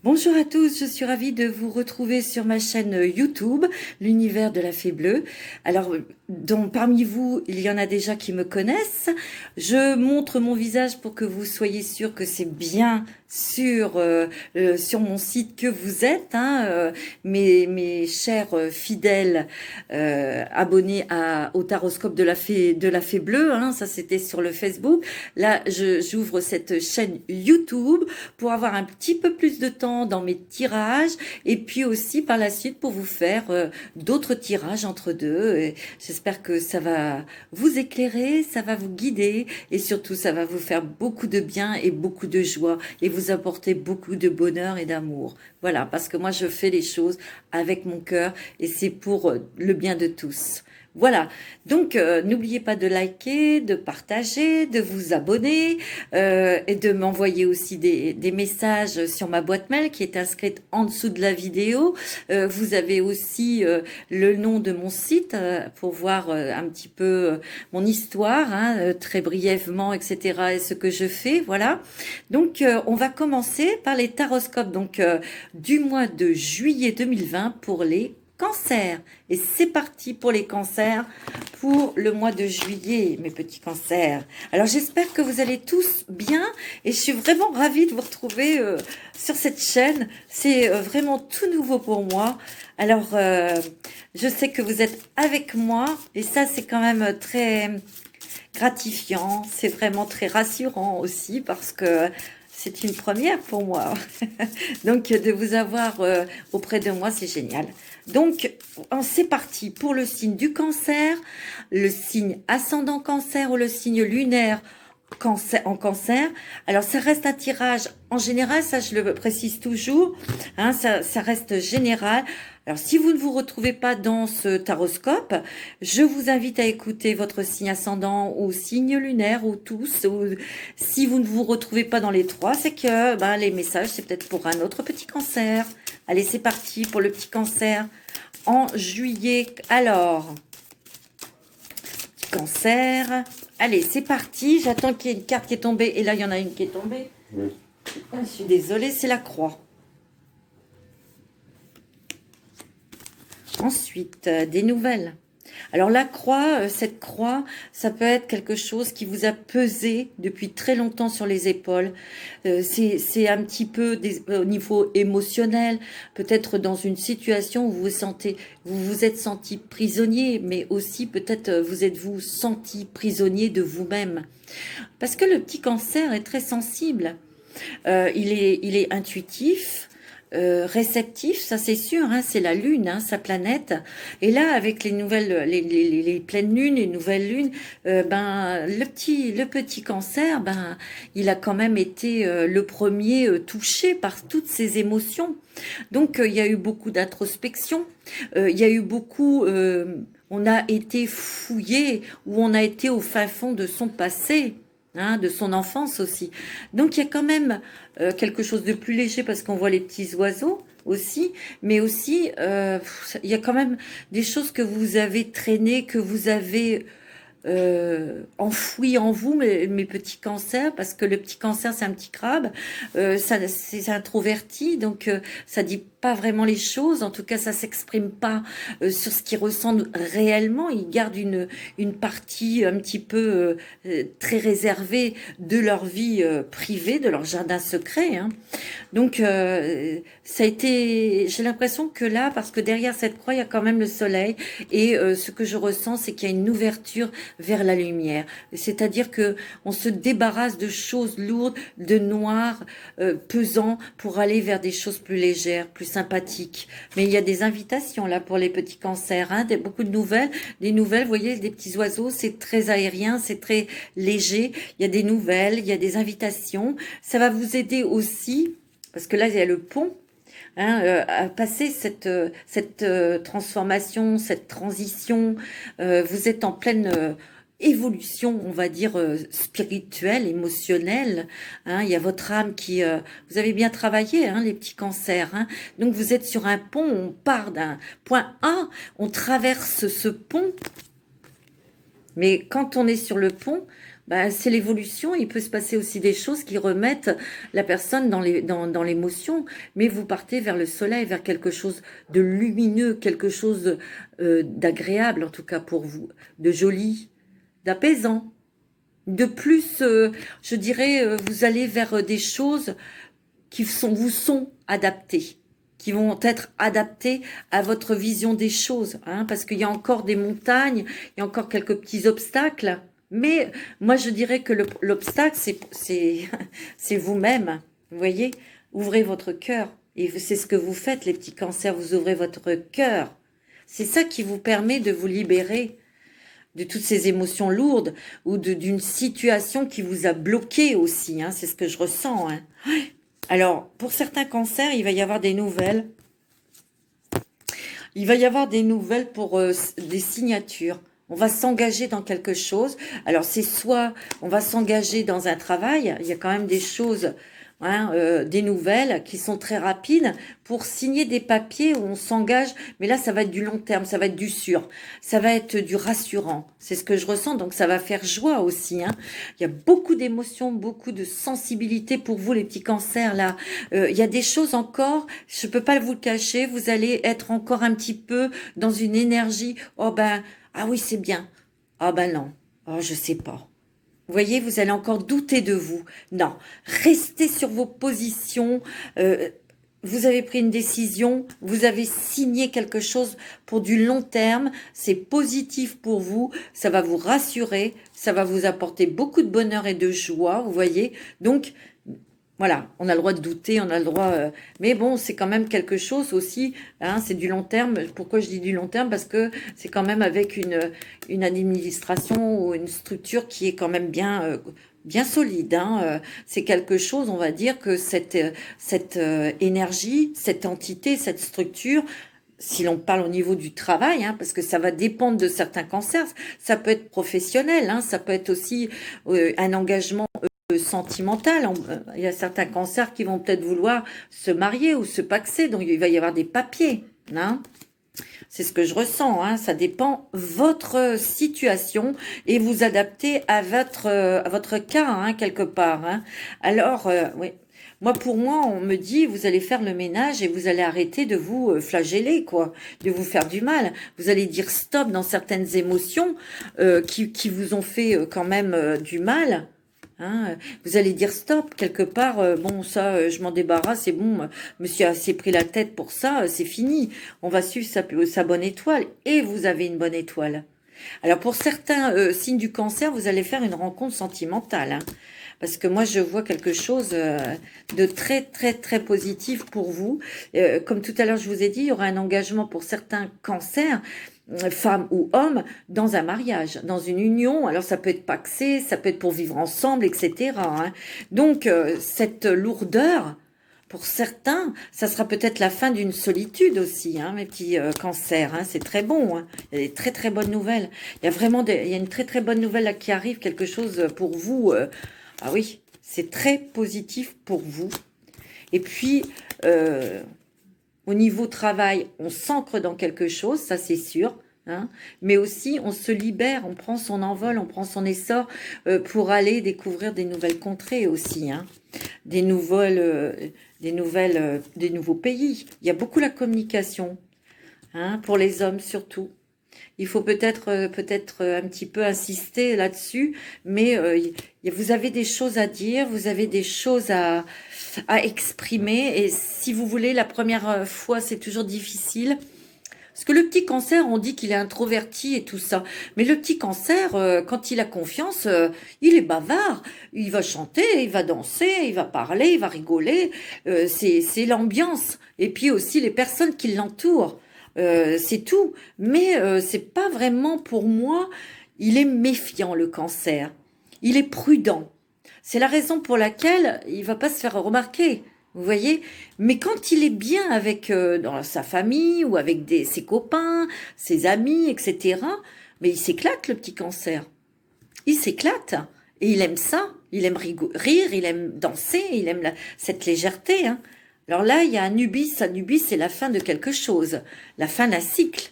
Bonjour à tous, je suis ravie de vous retrouver sur ma chaîne YouTube, l'univers de la Fée Bleue. Alors, parmi vous, il y en a déjà qui me connaissent. Je montre mon visage pour que vous soyez sûrs que c'est bien sur mon site que vous êtes, mes chers fidèles abonnés au taroscope de la Fée Bleue. Ça c'était sur le Facebook. Là, j'ouvre cette chaîne YouTube pour avoir un petit peu plus de temps dans mes tirages et puis aussi par la suite pour vous faire d'autres tirages entre deux. J'espère que ça va vous éclairer, ça va vous guider et surtout ça va vous faire beaucoup de bien et beaucoup de joie et vous apporter beaucoup de bonheur et d'amour. Voilà, parce que moi je fais les choses avec mon cœur et c'est pour le bien de tous. Voilà, donc n'oubliez pas de liker, de partager, de vous abonner et de m'envoyer aussi des messages sur ma boîte mail qui est inscrite en dessous de la vidéo. Vous avez aussi le nom de mon site pour voir un petit peu mon histoire, très brièvement, etc. et ce que je fais, voilà. Donc on va commencer par les taroscopes du mois de juillet 2020 pour les cancers. Et c'est parti pour les cancers pour le mois de juillet, mes petits cancers. Alors j'espère que vous allez tous bien et je suis vraiment ravie de vous retrouver sur cette chaîne. C'est vraiment tout nouveau pour moi. Alors je sais que vous êtes avec moi et ça c'est quand même très gratifiant. C'est vraiment très rassurant aussi parce que c'est une première pour moi. Donc, de vous avoir auprès de moi, c'est génial. Donc, c'est parti pour le signe du cancer, le signe ascendant cancer ou le signe lunaire en cancer. Alors, ça reste un tirage en général, ça je le précise toujours, ça reste général. Alors, si vous ne vous retrouvez pas dans ce taroscope, je vous invite à écouter votre signe ascendant ou signe lunaire ou tous. Ou, si vous ne vous retrouvez pas dans les trois, c'est que les messages, c'est peut-être pour un autre petit cancer. Allez, c'est parti pour le petit cancer en juillet. Alors, petit cancer. Allez, c'est parti. J'attends qu'il y ait une carte qui est tombée. Et là, il y en a une qui est tombée. Je suis désolée, c'est la croix. Ensuite, des nouvelles. Alors la croix, cette croix, ça peut être quelque chose qui vous a pesé depuis très longtemps sur les épaules. C'est un petit peu au niveau émotionnel, peut-être dans une situation où vous vous êtes senti prisonnier, mais aussi peut-être vous êtes-vous senti prisonnier de vous-même. Parce que le petit cancer est très sensible. Il est intuitif. Réceptif, ça c'est sûr, c'est la lune, sa planète. Et là, avec les nouvelles, les pleines lunes, les nouvelles lunes, le petit cancer, il a quand même été le premier touché par toutes ces émotions. Donc il y a eu beaucoup d'introspection, il y a eu beaucoup, on a été fouillé ou on a été au fin fond de son passé. De son enfance aussi. Donc il y a quand même quelque chose de plus léger parce qu'on voit les petits oiseaux aussi, mais aussi il y a quand même des choses que vous avez traînées, que vous avez enfoui en vous, mes petits cancers, parce que le petit cancer c'est un petit crabe, c'est introverti, donc ça dit pas vraiment les choses, en tout cas ça s'exprime pas sur ce qu'il ressent réellement, ils gardent une partie un petit peu très réservée de leur vie privée, de leur jardin secret, Donc ça a été, j'ai l'impression que là, parce que derrière cette croix il y a quand même le soleil, et ce que je ressens c'est qu'il y a une ouverture vers la lumière, c'est-à-dire que on se débarrasse de choses lourdes, de noir, pesant, pour aller vers des choses plus légères, plus sympathiques. Mais il y a des invitations là pour les petits cancers, beaucoup de nouvelles, des nouvelles, vous voyez, des petits oiseaux, c'est très aérien, c'est très léger, il y a des nouvelles, il y a des invitations, ça va vous aider aussi, parce que là il y a le pont, à passer cette transformation, cette transition. Vous êtes en pleine évolution, on va dire, spirituelle, émotionnelle. Il y a votre âme qui... vous avez bien travaillé, les petits cancers. Donc vous êtes sur un pont, on part d'un point A, on traverse ce pont. Mais quand on est sur le pont, Ben, c'est l'évolution. Il peut se passer aussi des choses qui remettent la personne dans l'émotion, mais vous partez vers le soleil, vers quelque chose de lumineux, quelque chose d'agréable en tout cas pour vous, de joli, d'apaisant. De plus, je dirais, vous allez vers des choses qui vous sont adaptées, qui vont être adaptées à votre vision des choses, hein, parce qu'il y a encore des montagnes, il y a encore quelques petits obstacles, mais moi je dirais que l'obstacle, c'est vous-même, vous voyez, ouvrez votre cœur, et c'est ce que vous faites les petits cancers, vous ouvrez votre cœur, c'est ça qui vous permet de vous libérer de toutes ces émotions lourdes ou d'une situation qui vous a bloqué aussi, hein, c'est ce que je ressens. Hein. Alors, pour certains cancers, il va y avoir des nouvelles. Il va y avoir des nouvelles pour des signatures. On va s'engager dans quelque chose. Alors, c'est soit on va s'engager dans un travail, il y a quand même des choses, hein, des nouvelles qui sont très rapides pour signer des papiers où on s'engage. Mais là, ça va être du long terme, ça va être du sûr, ça va être du rassurant. C'est ce que je ressens, donc ça va faire joie aussi. Hein. Il y a beaucoup d'émotions, beaucoup de sensibilité pour vous, les petits cancers, là. Il y a des choses encore, je peux pas vous le cacher, vous allez être encore un petit peu dans une énergie. Oh ben, ah oui, c'est bien. Ah ben non. Oh, je sais pas. Vous voyez, vous allez encore douter de vous. Non, restez sur vos positions. Vous avez pris une décision, vous avez signé quelque chose pour du long terme. C'est positif pour vous, ça va vous rassurer, ça va vous apporter beaucoup de bonheur et de joie, vous voyez. Donc, voilà, on a le droit de douter, on a le droit... mais bon, c'est quand même quelque chose aussi, hein, c'est du long terme. Pourquoi je dis du long terme? Parce que c'est quand même avec une administration ou une structure qui est quand même bien solide. Hein. C'est quelque chose, on va dire, que cette énergie, cette entité, cette structure, si l'on parle au niveau du travail, hein, parce que ça va dépendre de certains cancers, ça peut être professionnel, hein, ça peut être aussi un engagement sentimental. Il y a certains cancers qui vont peut-être vouloir se marier ou se paxer, donc il va y avoir des papiers. Hein. C'est ce que je ressens, hein. Ça dépend votre situation et vous adaptez à votre cas, hein, quelque part. Hein. Alors, oui. Pour moi, on me dit, vous allez faire le ménage et vous allez arrêter de vous flageller, quoi, de vous faire du mal. Vous allez dire stop dans certaines émotions qui vous ont fait quand même du mal. Hein, vous allez dire stop, quelque part, bon, ça, je m'en débarrasse, c'est bon, monsieur a assez pris la tête pour ça, c'est fini. On va suivre sa bonne étoile, et vous avez une bonne étoile. Alors, pour certains signes du cancer, vous allez faire une rencontre sentimentale, hein, parce que moi, je vois quelque chose de très, très, très positif pour vous. Comme tout à l'heure, je vous ai dit, il y aura un engagement pour certains cancers, femme ou homme, dans un mariage, dans une union. Alors ça peut être paxé, ça peut être pour vivre ensemble, etc. Hein. Donc cette lourdeur, pour certains, ça sera peut-être la fin d'une solitude aussi, hein, mes petits cancers. Hein, c'est très bon. Hein. Il y a des très très bonnes nouvelles. Il y a vraiment il y a une très très bonne nouvelle là qui arrive, quelque chose pour vous. Ah oui, c'est très positif pour vous. Et puis au niveau travail, on s'ancre dans quelque chose, ça c'est sûr. Hein, mais aussi, on se libère, on prend son envol, on prend son essor pour aller découvrir des nouvelles contrées aussi. Hein, des nouveaux pays. Il y a beaucoup la communication, hein, pour les hommes surtout. Il faut peut-être un petit peu insister là-dessus, mais vous avez des choses à dire, vous avez des choses à exprimer, et si vous voulez, la première fois, c'est toujours difficile. Parce que le petit cancer, on dit qu'il est introverti et tout ça. Mais le petit cancer, quand il a confiance, il est bavard. Il va chanter, il va danser, il va parler, il va rigoler. C'est l'ambiance. Et puis aussi les personnes qui l'entourent. C'est tout. Mais c'est pas vraiment pour moi. Il est méfiant, le cancer. Il est prudent. C'est la raison pour laquelle il va pas se faire remarquer. Vous voyez, mais quand il est bien avec dans sa famille ou avec ses copains, ses amis, etc., mais il s'éclate, le petit cancer. Il s'éclate et il aime ça. Il aime rire, il aime danser, il aime cette légèreté. Hein. Alors là, il y a Anubis. Anubis, c'est la fin de quelque chose, la fin d'un cycle.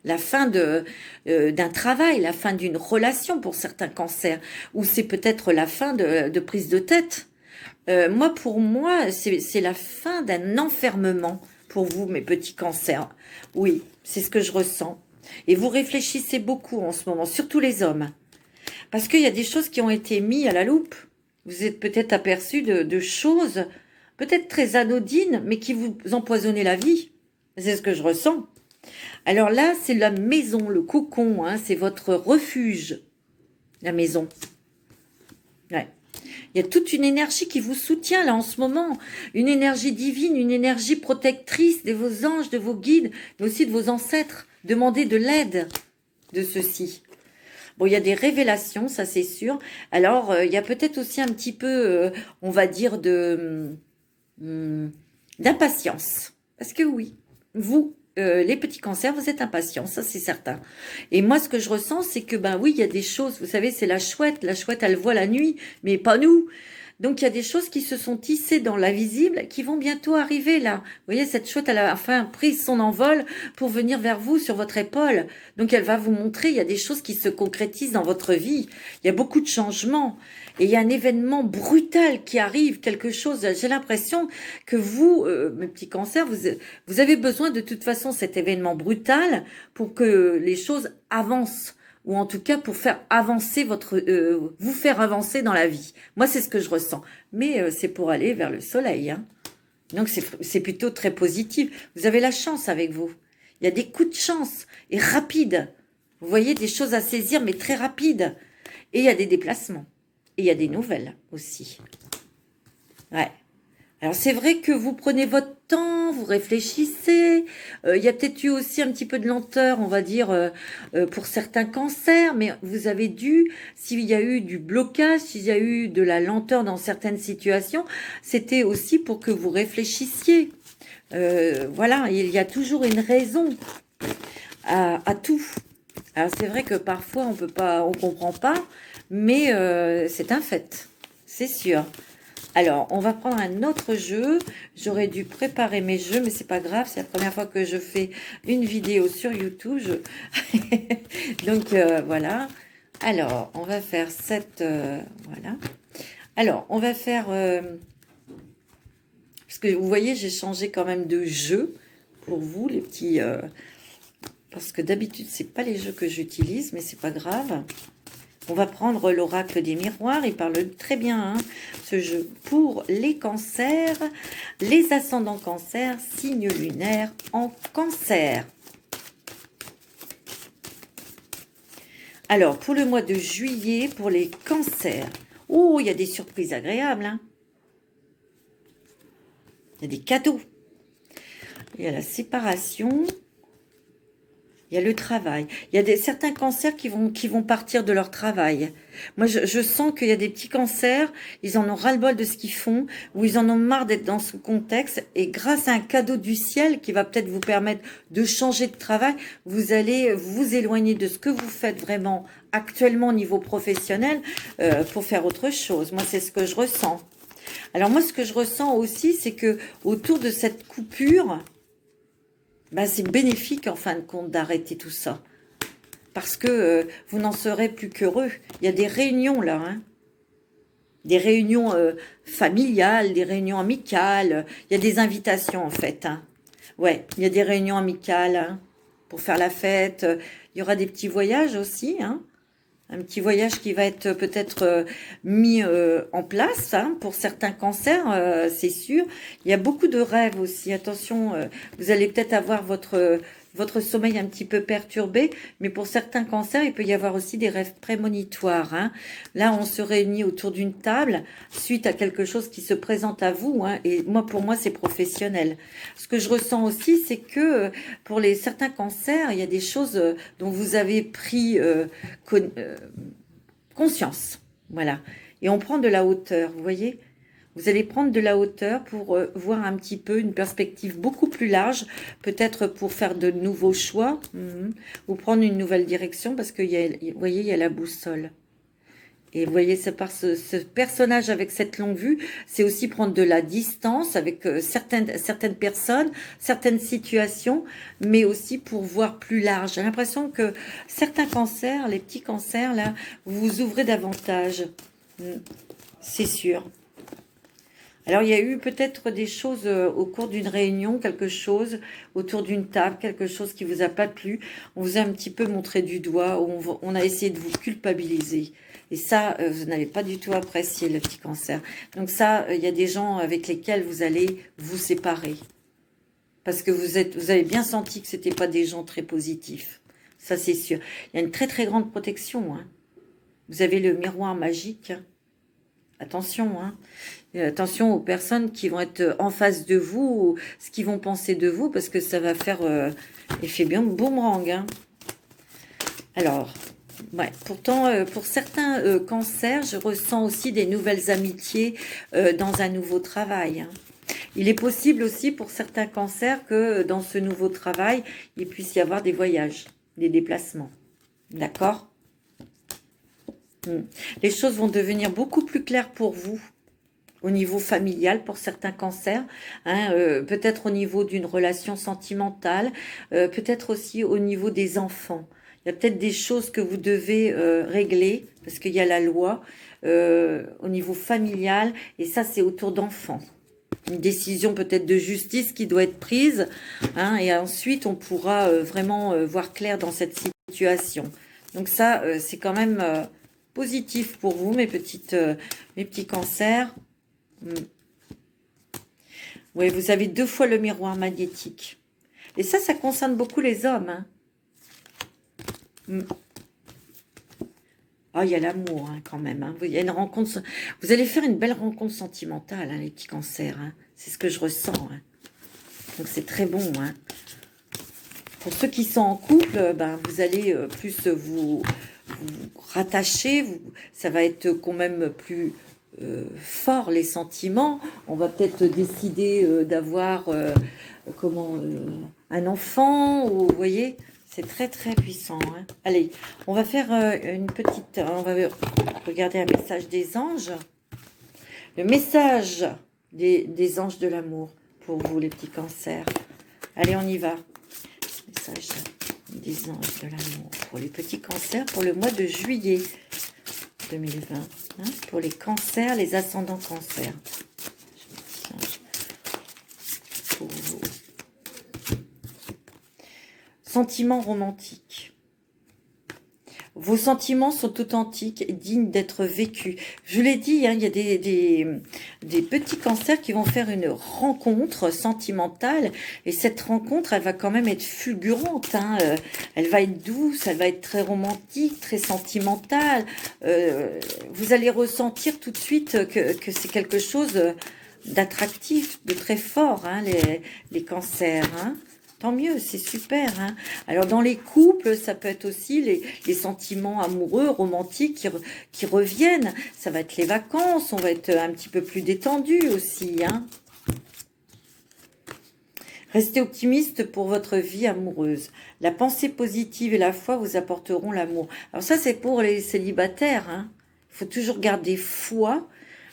la fin d'un travail, la fin d'une relation pour certains cancers, ou c'est peut-être la fin de prise de tête. Moi, pour moi, c'est la fin d'un enfermement pour vous, mes petits cancers. Oui, c'est ce que je ressens. Et vous réfléchissez beaucoup en ce moment, surtout les hommes. Parce qu'il y a des choses qui ont été mises à la loupe. Vous êtes peut-être aperçu de choses, peut-être très anodines, mais qui vous empoisonnent la vie. C'est ce que je ressens. Alors là, c'est la maison, le cocon, hein, c'est votre refuge, la maison. Ouais. Il y a toute une énergie qui vous soutient là en ce moment, une énergie divine, une énergie protectrice de vos anges, de vos guides, mais aussi de vos ancêtres. Demandez de l'aide de ceux-ci. Bon, il y a des révélations, ça c'est sûr. Alors, il y a peut-être aussi un petit peu, on va dire, d'impatience. Parce que oui, vous, les petits cancers, vous êtes impatients, ça c'est certain. Et moi, ce que je ressens, c'est que, ben oui, il y a des choses, vous savez, c'est la chouette, elle voit la nuit, mais pas nous. Donc, il y a des choses qui se sont tissées dans l'invisible, qui vont bientôt arriver là. Vous voyez, cette chouette, elle a enfin pris son envol pour venir vers vous sur votre épaule. Donc, elle va vous montrer, il y a des choses qui se concrétisent dans votre vie. Il y a beaucoup de changements. Et il y a un événement brutal qui arrive, quelque chose. J'ai l'impression que vous, mes petits cancers, vous avez besoin de toute façon cet événement brutal pour que les choses avancent. Ou en tout cas pour faire avancer vous faire avancer dans la vie. Moi, c'est ce que je ressens. Mais c'est pour aller vers le soleil. Hein. Donc, c'est plutôt très positif. Vous avez la chance avec vous. Il y a des coups de chance et rapides. Vous voyez des choses à saisir, mais très rapides. Et il y a des déplacements. Et il y a des nouvelles aussi. Ouais. Alors, c'est vrai que vous prenez votre temps, vous réfléchissez. Il y a peut-être eu aussi un petit peu de lenteur, on va dire, pour certains cancers. Mais vous avez dû, s'il y a eu du blocage, s'il y a eu de la lenteur dans certaines situations, c'était aussi pour que vous réfléchissiez. Voilà, il y a toujours une raison à tout. Alors, c'est vrai que parfois, on comprend pas, mais c'est un fait, c'est sûr. Alors, on va prendre un autre jeu. J'aurais dû préparer mes jeux, mais c'est pas grave. C'est la première fois que je fais une vidéo sur YouTube. Donc, voilà. Alors, on va faire cette... voilà. Alors, on va faire... parce que vous voyez, j'ai changé quand même de jeu pour vous, les petits... parce que d'habitude, c'est pas les jeux que j'utilise, mais c'est pas grave. On va prendre l'oracle des miroirs. Il parle très bien, hein, ce jeu. Pour les cancers, les ascendants cancers, signe lunaire en cancer. Alors, pour le mois de juillet, pour les cancers. Oh, il y a des surprises agréables. Hein. Il y a des cadeaux. Il y a la séparation. Il y a le travail. Il y a certains cancers qui vont partir de leur travail. Moi, je sens qu'il y a des petits cancers, ils en ont ras-le-bol de ce qu'ils font, ou ils en ont marre d'être dans ce contexte. Et grâce à un cadeau du ciel qui va peut-être vous permettre de changer de travail, vous allez vous éloigner de ce que vous faites vraiment actuellement au niveau professionnel pour faire autre chose. Moi, c'est ce que je ressens. Alors moi, ce que je ressens aussi, c'est que autour de cette coupure... Ben, c'est bénéfique en fin de compte d'arrêter tout ça. Parce que vous n'en serez plus qu'heureux. Il y a des réunions là. Hein. Des réunions familiales, des réunions amicales. Il y a des invitations en fait. Hein. Ouais, il y a des réunions amicales hein, pour faire la fête. Il y aura des petits voyages aussi. Hein. Un petit voyage qui va être peut-être mis en place hein, pour certains cancers, c'est sûr. Il y a beaucoup de rêves aussi. Attention, vous allez peut-être avoir votre sommeil un petit peu perturbé, mais pour certains cancers, il peut y avoir aussi des rêves prémonitoires. Hein. Là, on se réunit autour d'une table suite à quelque chose qui se présente à vous. Hein, et pour moi, c'est professionnel. Ce que je ressens aussi, c'est que pour certains cancers, il y a des choses dont vous avez pris conscience. Voilà. Et on prend de la hauteur, vous voyez ? Vous allez prendre de la hauteur pour voir un petit peu une perspective beaucoup plus large, peut-être pour faire de nouveaux choix, ou prendre une nouvelle direction, parce que, vous voyez, il y a la boussole. Et vous voyez, c'est par ce personnage avec cette longue vue, c'est aussi prendre de la distance avec certaines personnes, certaines situations, mais aussi pour voir plus large. J'ai l'impression que certains cancers, les petits cancers, là, vous vous ouvrez davantage. C'est sûr. Alors, il y a eu peut-être des choses au cours d'une réunion, quelque chose autour d'une table, quelque chose qui vous a pas plu. On vous a un petit peu montré du doigt, on a essayé de vous culpabiliser. Et ça, vous n'avez pas du tout apprécié le petit cancer. Donc ça, il y a des gens avec lesquels vous allez vous séparer. Parce que vous avez bien senti que c'était pas des gens très positifs. Ça, c'est sûr. Il y a une très très grande protection. Hein. Vous avez le miroir magique. Attention, hein. Attention aux personnes qui vont être en face de vous, ce qu'ils vont penser de vous, parce que ça va faire effet bien boomerang. Hein. Alors, ouais, pourtant, pour certains cancers, je ressens aussi des nouvelles amitiés dans un nouveau travail. Hein. Il est possible aussi pour certains cancers que dans ce nouveau travail, il puisse y avoir des voyages, des déplacements. D'accord ? Les choses vont devenir beaucoup plus claires pour vous au niveau familial pour certains cancers, hein, peut-être au niveau d'une relation sentimentale, peut-être aussi au niveau des enfants. Il y a peut-être des choses que vous devez régler parce qu'il y a la loi au niveau familial et ça c'est autour d'enfants. Une décision peut-être de justice qui doit être prise hein, et ensuite on pourra vraiment voir clair dans cette situation. Donc ça c'est quand même positif pour vous mes petits cancers. Oui, vous avez 2 fois le miroir magnétique. Et ça concerne beaucoup les hommes. Hein. Oh, il y a l'amour hein, quand même. Hein. Il y a une rencontre. Vous allez faire une belle rencontre sentimentale, hein, les petits cancers. Hein. C'est ce que je ressens. Hein. Donc c'est très bon. Hein. Pour ceux qui sont en couple, ben, vous allez plus vous rattacher. Ça va être quand même plus fort les sentiments. On va peut-être décider d'avoir un enfant. Ou, vous voyez, c'est très très puissant. Hein. Allez, on va faire une petite. On va regarder un message des anges. Le message des anges de l'amour pour vous, les petits cancers. Allez, on y va. Message des anges de l'amour pour les petits cancers pour le mois de juillet 2020. Hein, pour les cancers, les ascendants cancers. Pour vous. Sentiments romantiques. Vos sentiments sont authentiques et dignes d'être vécus. Je l'ai dit, hein, il y a des petits cancers qui vont faire une rencontre sentimentale. Et cette rencontre, elle va quand même être fulgurante. Hein, elle va être douce, elle va être très romantique, très sentimentale. Vous allez ressentir tout de suite que c'est quelque chose d'attractif, de très fort, hein, les cancers. Hein. Tant mieux, c'est super. Hein. Alors dans les couples, ça peut être aussi les sentiments amoureux, romantiques qui reviennent. Ça va être les vacances, on va être un petit peu plus détendu aussi. Hein. Restez optimiste pour votre vie amoureuse. La pensée positive et la foi vous apporteront l'amour. Alors ça, c'est pour les célibataires. Hein. Il faut toujours garder foi.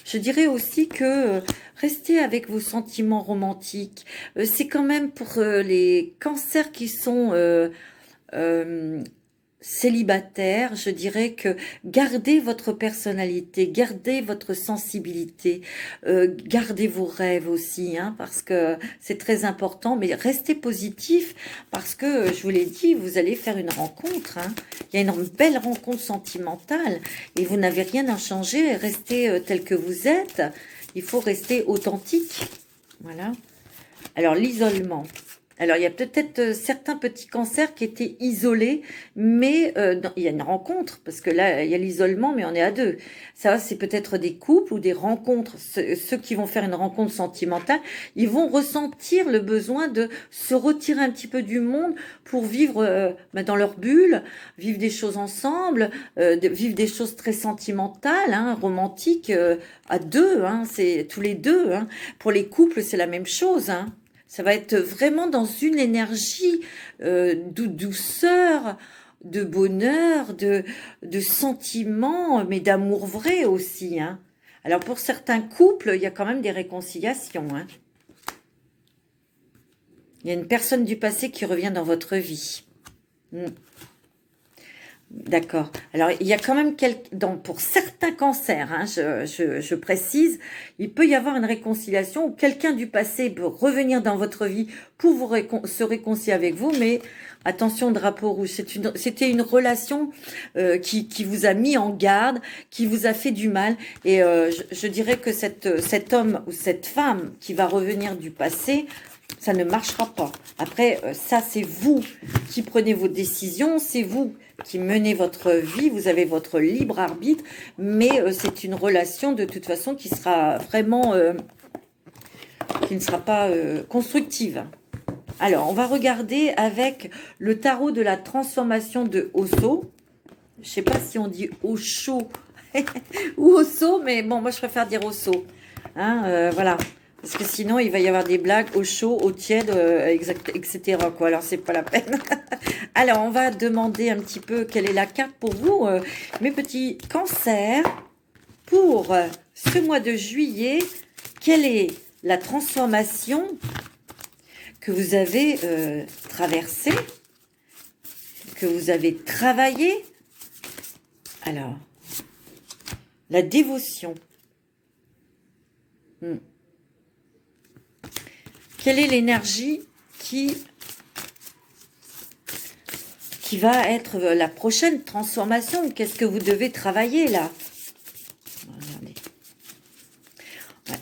Je dirais aussi que restez avec vos sentiments romantiques. C'est quand même pour les cancers qui sont célibataires, je dirais que gardez votre personnalité, gardez votre sensibilité, gardez vos rêves aussi, hein, parce que c'est très important, mais restez positif, parce que, je vous l'ai dit, vous allez faire une rencontre, hein. Il y a une belle rencontre sentimentale, et vous n'avez rien à changer, restez tel que vous êtes, il faut rester authentique, voilà. Alors, l'isolement. Alors, il y a peut-être certains petits cancers qui étaient isolés, mais il y a une rencontre, parce que là, il y a l'isolement, mais on est à 2. Ça, c'est peut-être des couples ou des rencontres. Ceux qui vont faire une rencontre sentimentale, ils vont ressentir le besoin de se retirer un petit peu du monde pour vivre dans leur bulle, vivre des choses ensemble, vivre des choses très sentimentales, hein, romantiques, à 2, hein, c'est tous les 2. Hein. Pour les couples, c'est la même chose, hein. Ça va être vraiment dans une énergie de douceur, de bonheur, de sentiments, mais d'amour vrai aussi, hein. Alors, pour certains couples, il y a quand même des réconciliations, hein. Il y a une personne du passé qui revient dans votre vie. D'accord. Alors, il y a quand même pour certains cancers, hein, je précise, il peut y avoir une réconciliation où quelqu'un du passé peut revenir dans votre vie pour se réconcilier avec vous, mais attention, drapeau rouge, c'était une relation qui vous a mis en garde, qui vous a fait du mal, et je dirais que cet homme ou cette femme qui va revenir du passé, ça ne marchera pas. Après, ça, c'est vous qui prenez vos décisions, c'est vous qui menez votre vie, vous avez votre libre arbitre, mais c'est une relation de toute façon qui sera vraiment, qui ne sera pas constructive. Alors, on va regarder avec le tarot de la transformation de Osso. Je ne sais pas si on dit Osho ou Osso, mais bon, moi je préfère dire Osso. Hein, voilà. Parce que sinon, il va y avoir des blagues au chaud, au tiède, etc. quoi. Alors, c'est pas la peine. Alors, on va demander un petit peu quelle est la carte pour vous, mes petits cancers. Pour ce mois de juillet, quelle est la transformation que vous avez traversée, que vous avez travaillé? Alors, la dévotion. Quelle est l'énergie qui va être la prochaine transformation? Qu'est-ce que vous devez travailler là? Regardez. Ouais.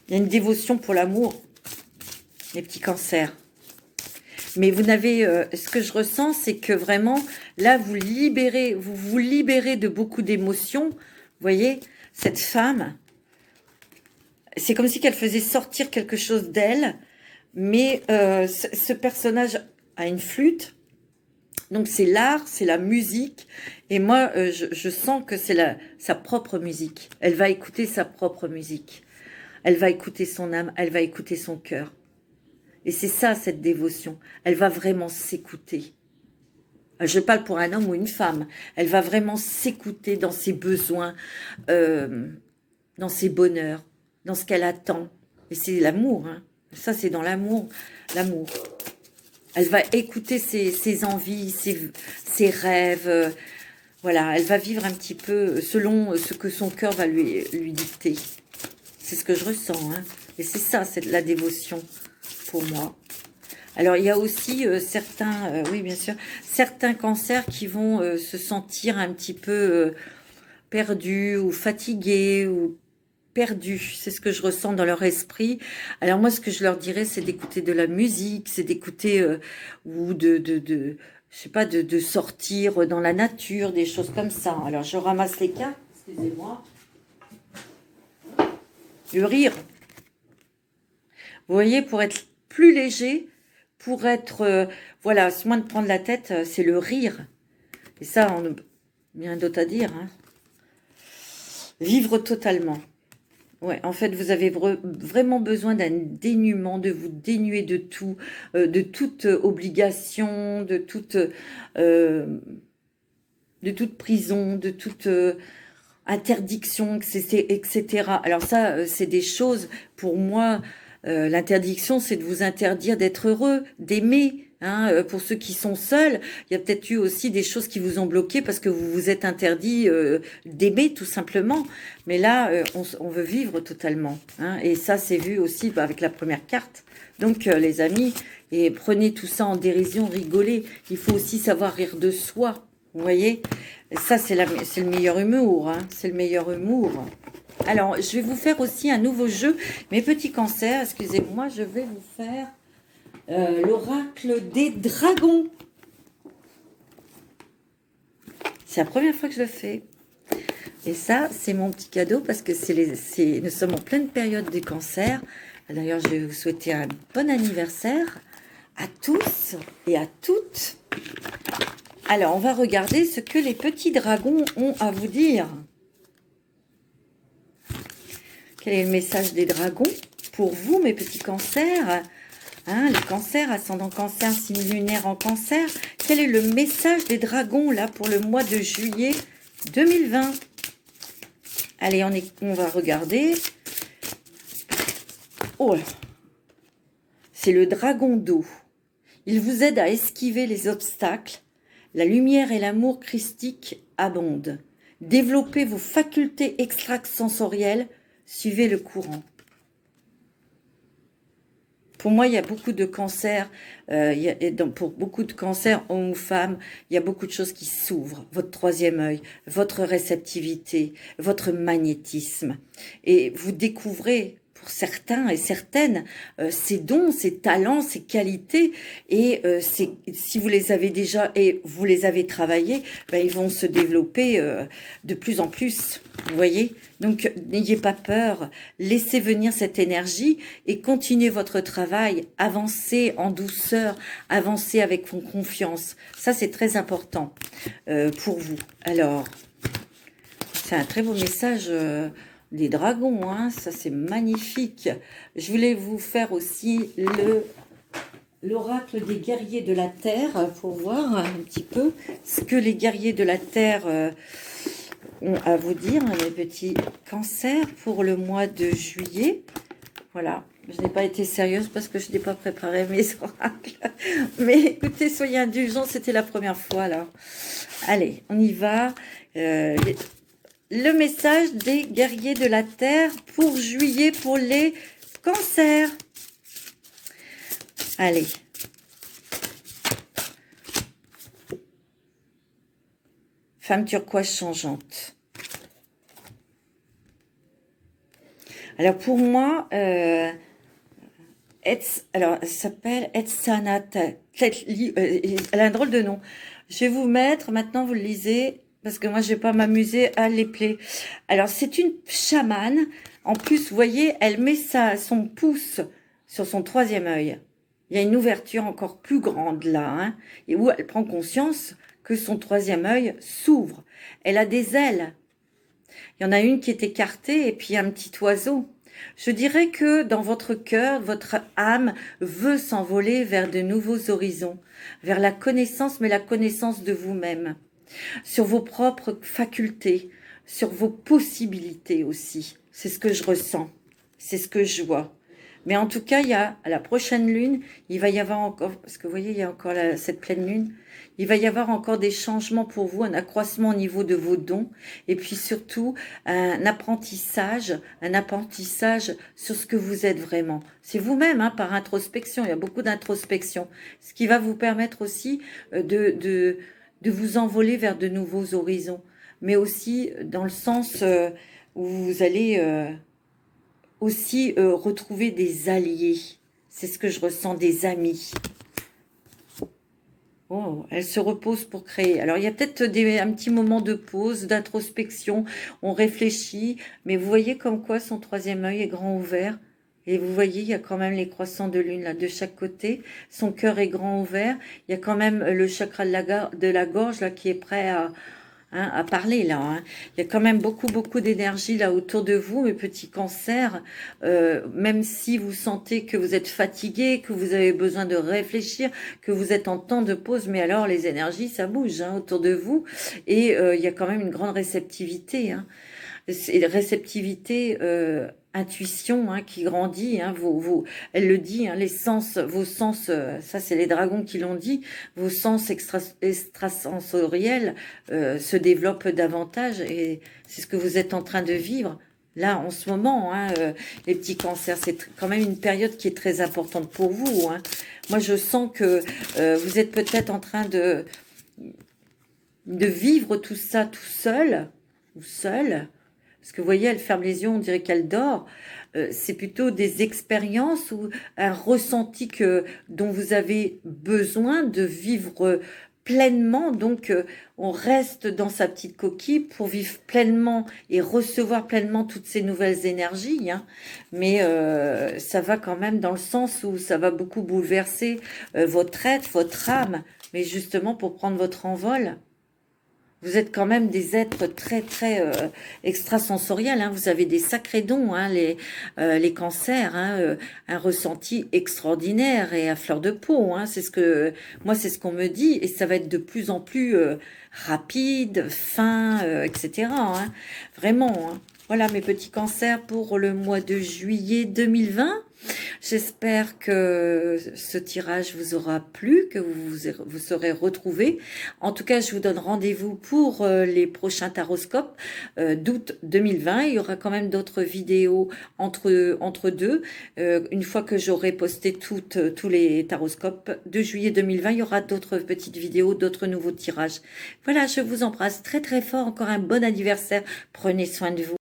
Il y a une dévotion pour l'amour, les petits cancers. Mais vous n'avez, ce que je ressens, c'est que vraiment, là, vous vous libérez de beaucoup d'émotions. Vous voyez, cette femme, c'est comme si qu'elle faisait sortir quelque chose d'elle, mais ce personnage a une flûte, donc c'est l'art, c'est la musique, et moi je sens que c'est sa propre musique. Elle va écouter sa propre musique, elle va écouter son âme, elle va écouter son cœur. Et c'est ça, cette dévotion, elle va vraiment s'écouter. Je parle pour un homme ou une femme, elle va vraiment s'écouter dans ses besoins, dans ses bonheurs, dans ce qu'elle attend. Et c'est l'amour, hein. Ça, c'est dans l'amour. L'amour. Elle va écouter ses envies, ses rêves. Voilà, elle va vivre un petit peu selon ce que son cœur va lui dicter. C'est ce que je ressens, hein. Et c'est ça, c'est la dévotion pour moi. Alors, il y a aussi certains, oui, bien sûr, certains cancers qui vont se sentir un petit peu perdus ou fatigués ou perdus. C'est ce que je ressens dans leur esprit. Alors moi, ce que je leur dirais, c'est d'écouter de la musique, c'est d'écouter ou je sais pas, de sortir dans la nature, des choses comme ça. Alors, je ramasse les cartes, excusez-moi. Le rire. Vous voyez, pour être plus léger, pour être, voilà, moins de prendre la tête, c'est le rire. Et ça, on n'a rien d'autre à dire, hein. Vivre totalement. Ouais, en fait, vous avez vraiment besoin d'un dénuement, de vous dénuer de tout, de toute obligation, de toute prison, de toute interdiction, etc. Alors ça, c'est des choses, pour moi, l'interdiction, c'est de vous interdire d'être heureux, d'aimer. Hein, pour ceux qui sont seuls, il y a peut-être eu aussi des choses qui vous ont bloqué parce que vous vous êtes interdit d'aimer tout simplement. Mais là, on veut vivre totalement. Hein, et ça, c'est vu aussi avec la première carte. Donc, les amis, et prenez tout ça en dérision, rigolez. Il faut aussi savoir rire de soi. Vous voyez, et ça, c'est le meilleur humour. Hein, c'est le meilleur humour. Alors, je vais vous faire aussi un nouveau jeu. Mes petits cancers, excusez-moi, je vais vous faire... l'oracle des dragons. C'est la première fois que je le fais. Et ça, c'est mon petit cadeau parce que nous sommes en pleine période du cancer. D'ailleurs, je vais vous souhaiter un bon anniversaire à tous et à toutes. Alors, on va regarder ce que les petits dragons ont à vous dire. Quel est le message des dragons pour vous, mes petits cancers ? Hein, les cancers, ascendant cancer, signe lunaire en cancer. Quel est le message des dragons là pour le mois de juillet 2020? Allez, on va regarder. Oh là, c'est le dragon d'eau. Il vous aide à esquiver les obstacles. La lumière et l'amour christique abondent. Développez vos facultés extrasensorielles. Suivez le courant. Pour moi, il y a beaucoup de cancers, pour beaucoup de cancers, hommes ou femmes, il y a beaucoup de choses qui s'ouvrent. Votre troisième œil, votre réceptivité, votre magnétisme. Et vous découvrez, pour certains et certaines, ces dons, ces talents, ces qualités. Et si vous les avez déjà et vous les avez travaillés, ben, ils vont se développer de plus en plus. Vous voyez? Donc, n'ayez pas peur, laissez venir cette énergie et continuez votre travail, avancez en douceur, avancez avec confiance. Ça, c'est très important pour vous. Alors, c'est un très beau message des dragons, hein, ça c'est magnifique. Je voulais vous faire aussi l'oracle des guerriers de la Terre pour voir un petit peu ce que les guerriers de la Terre ont à vous dire, les petits cancers pour le mois de juillet. Voilà, je n'ai pas été sérieuse parce que je n'ai pas préparé mes oracles. Mais écoutez, soyez indulgents, c'était la première fois là. Allez, on y va. Le message des guerriers de la Terre pour juillet pour les cancers. Allez. Femme turquoise changeante. Alors pour moi, alors elle s'appelle Etsanat. Elle a un drôle de nom. Je vais vous mettre, maintenant vous le lisez, parce que moi je vais pas m'amuser à l'épeler. Alors c'est une chamane. En plus, vous voyez, elle met son pouce sur son troisième œil. Il y a une ouverture encore plus grande là, hein, et où elle prend conscience que son troisième œil s'ouvre. Elle a des ailes. Il y en a une qui est écartée et puis un petit oiseau. Je dirais que dans votre cœur, votre âme veut s'envoler vers de nouveaux horizons, vers la connaissance, mais la connaissance de vous-même, sur vos propres facultés, sur vos possibilités aussi. C'est ce que je ressens, c'est ce que je vois. Mais en tout cas, il y a à la prochaine lune, il va y avoir encore, parce que vous voyez, il y a encore cette pleine lune, il va y avoir encore des changements pour vous, un accroissement au niveau de vos dons, et puis surtout un apprentissage sur ce que vous êtes vraiment. C'est vous-même, hein, par introspection, il y a beaucoup d'introspection, ce qui va vous permettre aussi de vous envoler vers de nouveaux horizons, mais aussi dans le sens où vous allez aussi retrouver des alliés. C'est ce que je ressens, des amis. Oh, elle se repose pour créer. Alors, il y a peut-être un petit moment de pause, d'introspection. On réfléchit, mais vous voyez comme quoi son troisième œil est grand ouvert. Et vous voyez, il y a quand même les croissants de lune là de chaque côté. Son cœur est grand ouvert. Il y a quand même le chakra de la gorge là qui est prêt à parler là. Hein. Il y a quand même beaucoup d'énergie là autour de vous, mes petits cancers. Même si vous sentez que vous êtes fatigué, que vous avez besoin de réfléchir, que vous êtes en temps de pause, mais alors les énergies, ça bouge hein, autour de vous. Et il y a quand même une grande réceptivité. Hein. Réceptivité, intuition hein, qui grandit. Hein, elle le dit, hein, les sens, vos sens, ça c'est les dragons qui l'ont dit, vos sens extrasensoriels se développent davantage et c'est ce que vous êtes en train de vivre. Là, en ce moment, hein, les petits cancers, c'est quand même une période qui est très importante pour vous. Hein. Moi, je sens que vous êtes peut-être en train de vivre tout ça tout seul ou seul. Parce que vous voyez, elle ferme les yeux, on dirait qu'elle dort. C'est plutôt des expériences ou un ressenti dont vous avez besoin de vivre pleinement. Donc, on reste dans sa petite coquille pour vivre pleinement et recevoir pleinement toutes ces nouvelles énergies. Hein. Mais ça va quand même dans le sens où ça va beaucoup bouleverser votre être, votre âme. Mais justement pour prendre votre envol. Vous êtes quand même des êtres très très extrasensoriels, hein. Vous avez des sacrés dons, hein, les cancers, hein, un ressenti extraordinaire et à fleur de peau, hein. C'est ce que moi, c'est ce qu'on me dit, et ça va être de plus en plus rapide, fin, etc., hein. Vraiment, hein. Voilà mes petits cancers pour le mois de juillet 2020. J'espère que ce tirage vous aura plu, que vous serez retrouvés. En tout cas, je vous donne rendez-vous pour les prochains taroscopes d'août 2020. Il y aura quand même d'autres vidéos entre deux. Une fois que j'aurai posté tous les taroscopes de juillet 2020, il y aura d'autres petites vidéos, d'autres nouveaux tirages. Voilà, je vous embrasse très très fort. Encore un bon anniversaire. Prenez soin de vous.